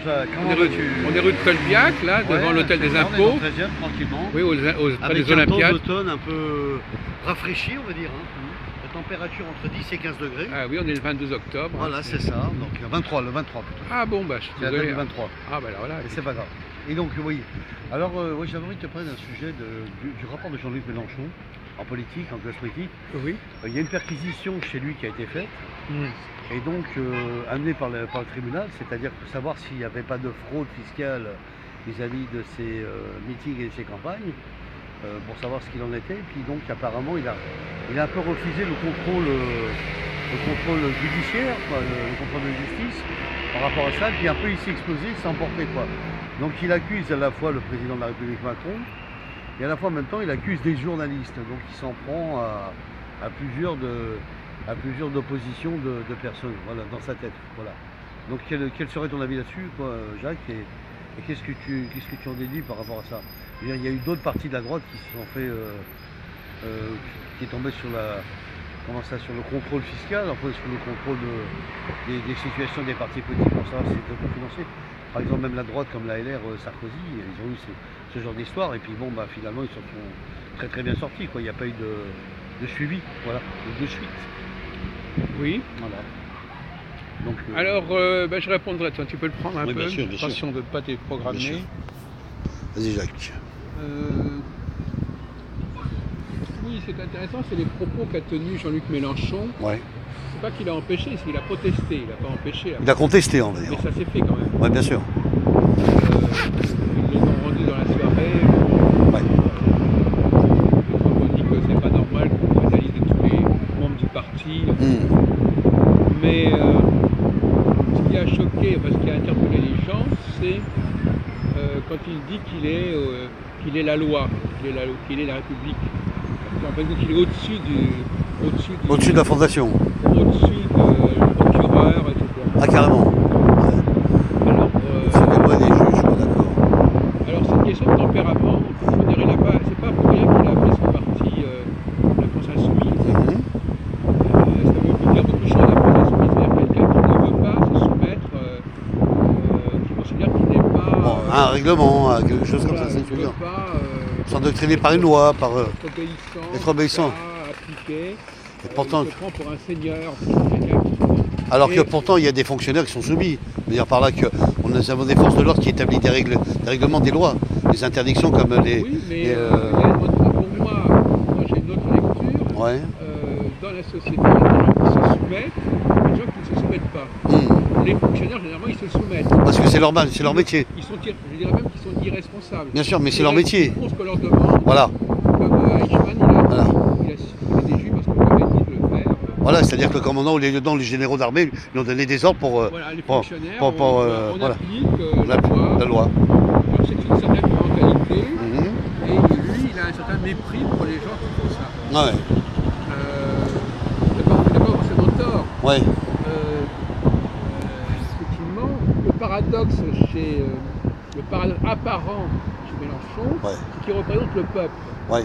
Jacques. On est rue de Colbiac, là, devant l'hôtel des impôts. On est dans le 13e, tranquillement. Oui, près avec des un temps Olympiades. d'automne un peu rafraîchi, on va dire. La température entre 10 et 15 degrés. Ah oui, on est le 22 octobre. Voilà, c'est ça. Donc le 23 plutôt. Ah bon, bah je suis C'est la date désolé. du 23. Ah bah alors là. Et c'est pas grave. Et donc, oui. Alors, j'avais envie de te parler d'un sujet du rapport de Jean-Luc Mélenchon en politique, en classe politique. Oui. Il y a une perquisition chez lui qui a été faite. Et donc amenée par le tribunal, c'est-à-dire pour savoir s'il n'y avait pas de fraude fiscale vis-à-vis de ses meetings et de ses campagnes, pour savoir ce qu'il en était. Et puis donc apparemment il a un peu refusé le contrôle judiciaire, quoi, le contrôle de justice par rapport à ça, puis un peu il s'est explosé, il s'est emporté quoi. Donc il accuse à la fois le président de la République Macron, et à la fois en même temps il accuse des journalistes. Donc il s'en prend à plusieurs d'oppositions de personnes, voilà, dans sa tête. Voilà. Donc quel serait ton avis là-dessus, quoi, Jacques, et qu'est-ce que tu en déduis par rapport à ça? Il y a eu d'autres partis de la droite qui se sont fait, qui est tombé sur sur le contrôle fiscal, enfin sur le contrôle des situations des partis politiques pour savoir si c'était autofinancé. Par exemple, même la droite comme la LR, Sarkozy, ils ont eu ce genre d'histoire, et puis bon, bah, finalement, ils s'en sont très très bien sortis, quoi. Il n'y a pas eu de suivi, voilà, de suite. Oui. Voilà. Donc, alors, je répondrai à toi. Tu peux le prendre un peu. Bien sûr. Attention de ne pas déprogrammer. Vas-y, Jacques. Oui, c'est intéressant, c'est les propos qu'a tenus Jean-Luc Mélenchon. Ouais. C'est pas qu'il a empêché, c'est qu'il a protesté. Il n'a pas empêché. Il a contesté, on va dire. Mais ça s'est fait quand même. Oui, bien sûr. Ils les ont rendus dans la soirée. Ouais. On dit que c'est pas normal qu'on analyse tous les membres du parti. Mais ce qui a choqué, ce qui a interpellé les gens, c'est quand il dit qu'il est la loi, qu'il est la République. En fait, qu'il est au-dessus de la fondation. Au-dessus du procureur, etc. Ah, carrément. Ouais. Alors, c'est des lois et des juges, pas d'accord. Alors, c'est une question de tempérament. Je dirais, c'est pas pour rien qu'il a appelé son parti la France Insoumise. Ça veut dire beaucoup de choses, la France Insoumise. C'est-à-dire quelqu'un qui ne veut pas se soumettre, qui considère qu'il n'est pas. Bon, un règlement, quelque chose comme ça, c'est une chose. S'endoctriner par une loi, par être obéissant. Appliqué. Et pourtant, il se prend pour un seigneur. Alors que pourtant il y a des fonctionnaires qui sont soumis. C'est-à-dire par là qu'on avons des forces de l'ordre qui établissent des règlements, des lois, des interdictions comme les. Oui, mais pour moi j'ai une autre lecture. Ouais. Dans la société, il y a des gens qui se soumettent, et des gens qui ne se soumettent pas. Les fonctionnaires, généralement, ils se soumettent. Parce que c'est leur métier. Je dirais même qu'ils sont irresponsables. Bien sûr, mais c'est leur métier. Ils font ce qu'on leur demande. Voilà. Comme Eichmann, il a supprimé des juifs parce qu'on lui avait dit de le faire. Voilà, c'est-à-dire que le commandant ou les lieutenants, les généraux d'armée lui ont donné des ordres pour. Voilà, les fonctionnaires, on applique la loi. Alors c'est une certaine mentalité, et lui, il a un certain mépris pour les gens qui font ça. Ah ouais. Il n'a pas forcément tort. Ouais. Effectivement, le paradoxe apparent chez Mélenchon, c'est qu'il représente le peuple. Ouais.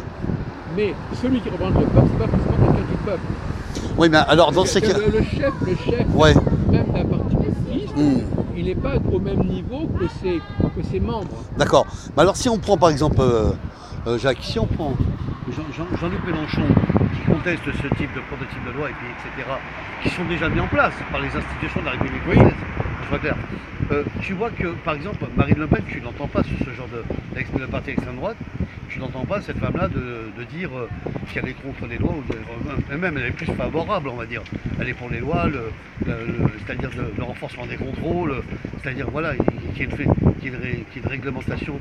Mais celui qui représente le peuple, c'est pas forcément quelqu'un du peuple. Oui, mais alors dans ces cas. Le chef ouais. même d'un parti populiste, il n'est pas au même niveau que ses membres. D'accord. Mais alors si on prend par exemple, Jacques, si on prend Jean-Luc Mélenchon qui conteste ce type de prototype de loi, et puis etc., qui sont déjà mis en place par les institutions de la République française, soit clair. Tu vois que, par exemple, Marine Le Pen, tu n'entends pas sur ce genre de parti extrême droite, tu n'entends pas cette femme-là de dire qu'elle est contre les lois, ou même elle est plus favorable, on va dire. Elle est pour les lois, c'est-à-dire le renforcement des contrôles, c'est-à-dire voilà, qu'il y ait une réglementation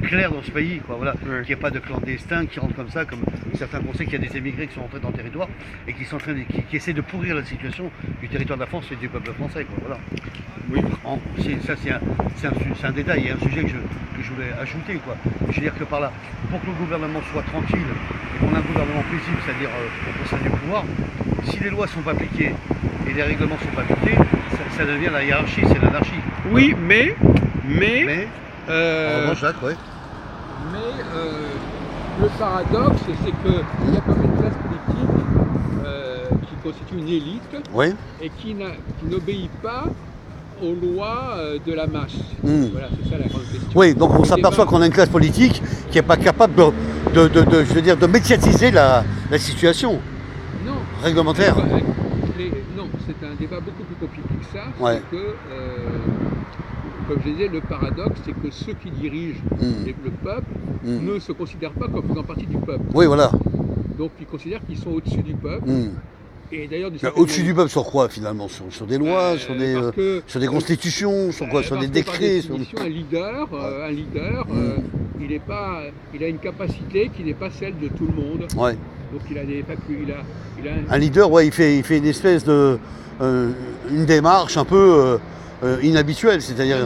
claire dans ce pays, quoi, voilà, qu'il n'y ait pas de clandestins qui rentrent comme ça, comme certains conseils qu'il y a des émigrés qui sont entrés dans le territoire et qui essaient de pourrir la situation du territoire de la France et du peuple français, quoi, voilà. Oui. Ça c'est un détail et un sujet que je voulais ajouter, quoi. Je veux dire que par là, pour que le gouvernement soit tranquille et qu'on ait un gouvernement paisible, c'est-à-dire au sein du pouvoir, si les lois ne sont pas appliquées et les règlements ne sont pas appliqués, ça devient la hiérarchie, c'est l'anarchie. Oui, mais Jacques, ouais. Mais le paradoxe, c'est qu'il y a comme une classe politique qui constitue une élite et qui n'obéit pas aux lois de la masse. Voilà, c'est ça la grande question. Oui, donc on Le s'aperçoit débat- qu'on a une classe politique qui n'est pas capable je veux dire, de médiatiser la situation Non, réglementaire. non, c'est un débat beaucoup plus compliqué que ça. Ouais. C'est que, comme je disais, le paradoxe, c'est que ceux qui dirigent le peuple ne se considèrent pas comme faisant partie du peuple. Oui, voilà. Donc ils considèrent qu'ils sont au-dessus du peuple. Et d'ailleurs, Au-dessus du peuple sur quoi finalement? Sur des lois, sur des constitutions, sur quoi? Sur des décrets? Un leader, il a une capacité qui n'est pas celle de tout le monde. Ouais. Donc il a des Un leader, ouais, il fait une espèce une démarche un peu inhabituelle, c'est-à-dire.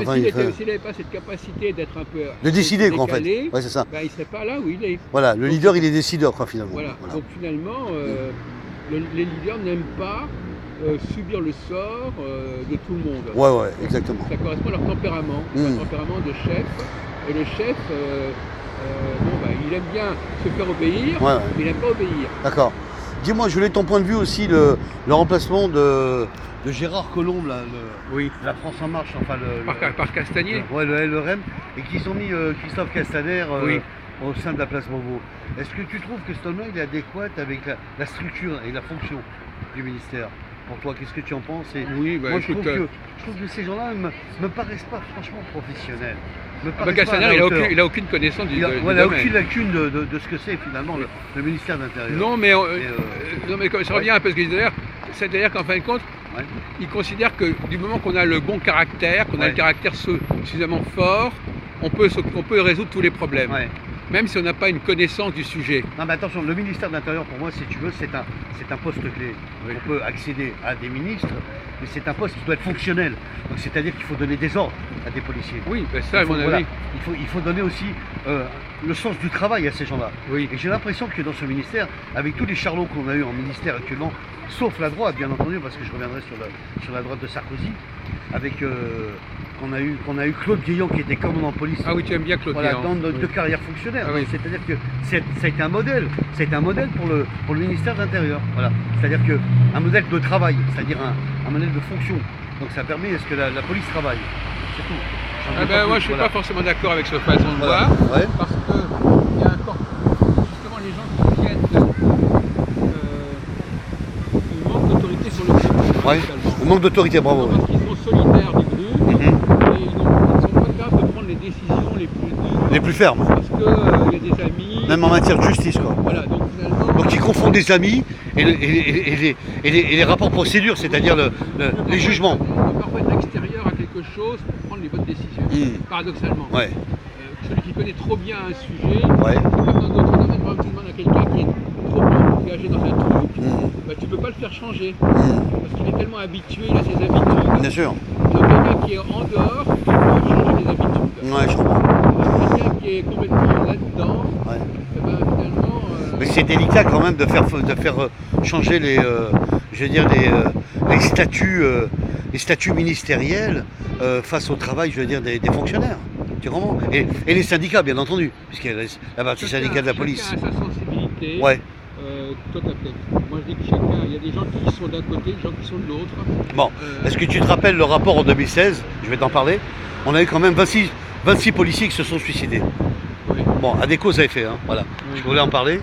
S'il n'avait pas cette capacité d'être un peu de décider, décalé, quoi, en fait. Ouais, c'est ça. Ben, il ne serait pas là où il est. Voilà, le leader, il est décideur, quoi, finalement. Voilà. Donc finalement, les leaders n'aiment pas subir le sort de tout le monde. Ouais, exactement. Ça correspond à leur tempérament, un tempérament de chef. Et le chef, il aime bien se faire obéir, mais il n'aime pas obéir. D'accord. Dis-moi, je voulais ton point de vue aussi, le remplacement de Gérard Collomb, là, La France En Marche, enfin par Castagnier. Le LRM, et qu'ils ont mis Christophe Castaner au sein de la place Beauvau. Est-ce que tu trouves que cet homme-là, il est adéquat avec la structure et la fonction du ministère? Pour toi, qu'est-ce que tu en penses? Oui, moi, je trouve que ces gens-là me paraissent pas franchement professionnels. Castaner, il n'a aucune connaissance du domaine. Il n'a aucune lacune de ce que c'est finalement le ministère de l'Intérieur. Non, mais ça revient un peu à ce que je disais. C'est-à-dire qu'en fin de compte, il considère que du moment qu'on a le bon caractère, qu'on a le caractère suffisamment fort, on peut résoudre tous les problèmes. Même si on n'a pas une connaissance du sujet. Non mais attention, le ministère de l'Intérieur, pour moi, si tu veux, c'est un poste clé. On peut accéder à des ministres, mais c'est un poste qui doit être fonctionnel. Donc c'est-à-dire qu'il faut donner des ordres à des policiers. Oui, ça à mon avis. Il faut donner aussi le sens du travail à ces gens-là. Oui. Et j'ai l'impression que dans ce ministère, avec tous les charlots qu'on a eu en ministère actuellement, sauf la droite bien entendu, parce que je reviendrai sur la droite de Sarkozy, avec qu'on a eu Claude Guéant qui était commandant de police. Ah oui, tu aimes bien Claude Guéant. De carrière fonctionnaire. C'est-à-dire que ça a été un modèle pour le ministère de l'Intérieur. Voilà. C'est-à-dire qu'un modèle de travail, c'est-à-dire un modèle de fonction. Donc ça permet à ce que la police travaille. C'est tout. Moi je ne suis pas forcément d'accord avec cette façon de voir, parce que il y a encore justement les gens qui viennent ils manquent d'autorité sur le groupe. Le manque d'autorité, bravo. Parce qu'ils sont solidaires du groupe et ils ne sont pas capables de prendre les décisions les plus dures. Les plus fermes. Parce qu'il y a des amis. Même en matière de justice, quoi. Voilà, donc finalement. Donc ils confondent des amis et les rapports procédures, c'est-à-dire les jugements. On peut parfois être extérieur à quelque chose pour prendre les bonnes décisions, paradoxalement. Celui qui connaît trop bien un sujet, dans d'autres domaines, par exemple, tu demandes à quelqu'un qui est trop engagé dans un truc, tu ne peux pas le faire changer. Parce qu'il est tellement habitué, il a ses habitudes. Bien sûr. Donc quelqu'un qui est en dehors, il peut changer les habitudes. Ouais, je comprends. Quelqu'un qui est complètement là-dedans, finalement. Mais c'est délicat quand même de faire changer les statuts ministériels face au travail, je veux dire, des fonctionnaires. Tu comprends? Et les syndicats, bien entendu, puisqu'il y a la partie syndicale de la police. Chacun a sa sensibilité. Toi, moi je dis que il y a des gens qui sont d'un côté, des gens qui sont de l'autre. Bon, est-ce que tu te rappelles le rapport en 2016? Je vais t'en parler. On a eu quand même 26 policiers qui se sont suicidés. Bon, à des causes à effet, voilà. Je voulais en parler.